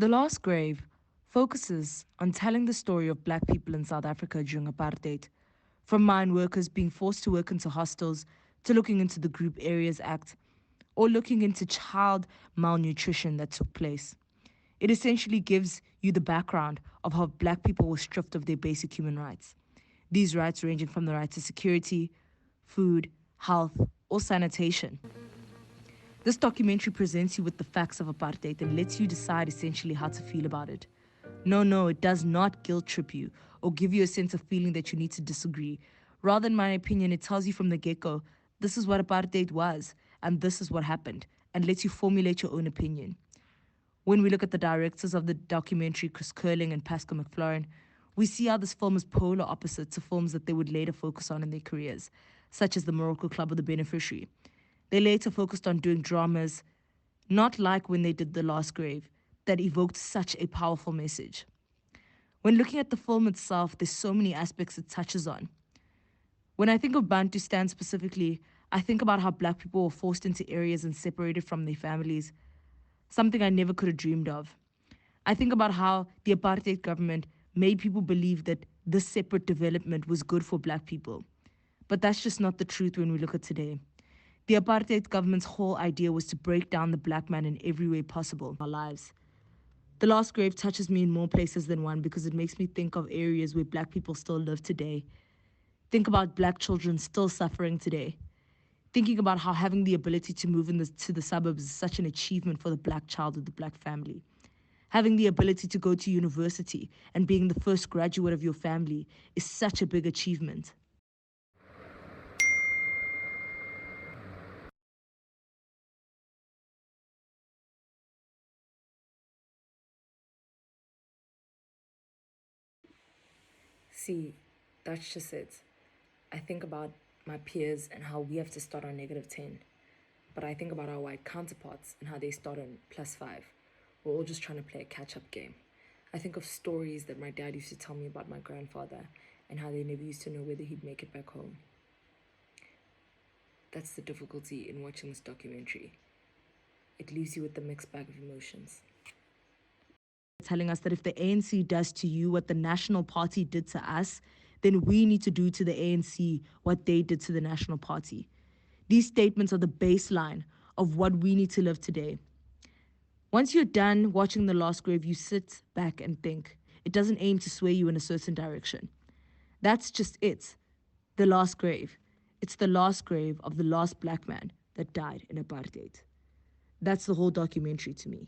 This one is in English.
The Last Grave focuses on telling the story of black people in South Africa during apartheid, from mine workers being forced to work into hostels to looking into the Group Areas Act or looking into child malnutrition that took place. It essentially gives you the background of how black people were stripped of their basic human rights. These rights ranging from the right to security, food, health, or sanitation. This documentary presents you with the facts of apartheid and lets you decide essentially how to feel about it. No, it does not guilt trip you or give you a sense of feeling that you need to disagree. Rather, in my opinion, it tells you from the get go, this is what apartheid was, and this is what happened, and lets you formulate your own opinion. When we look at the directors of the documentary, Chris Curling and Pascal McFlaurin, we see how this film is polar opposite to films that they would later focus on in their careers, such as The Miracle Club or The Beneficiary. They later focused on doing dramas, not like when they did The Last Grave, that evoked such a powerful message. When looking at the film itself, there's so many aspects it touches on. When I think of Bantustan specifically, I think about how black people were forced into areas and separated from their families, something I never could have dreamed of. I think about how the apartheid government made people believe that this separate development was good for black people. But that's just not the truth when we look at today. The apartheid government's whole idea was to break down the black man in every way possible in our lives. The Last Grave touches me in more places than one because it makes me think of areas where black people still live today. Think about black children still suffering today. Thinking about how having the ability to move to the suburbs is such an achievement for the black child or the black family. Having the ability to go to university and being the first graduate of your family is such a big achievement. See, that's just it. I think about my peers and how we have to start on -10. But I think about our white counterparts and how they start on +5. We're all just trying to play a catch-up game. I think of stories that my dad used to tell me about my grandfather and how they never used to know whether he'd make it back home. That's the difficulty in watching this documentary. It leaves you with the mixed bag of emotions. Telling us that if the ANC does to you what the National Party did to us, then we need to do to the ANC what they did to the National Party. These statements are the baseline of what we need to live today. Once you're done watching The Last Grave, you sit back and think. It doesn't aim to sway you in a certain direction. That's just it. The Last Grave. It's the last grave of the last black man that died in apartheid. That's the whole documentary to me.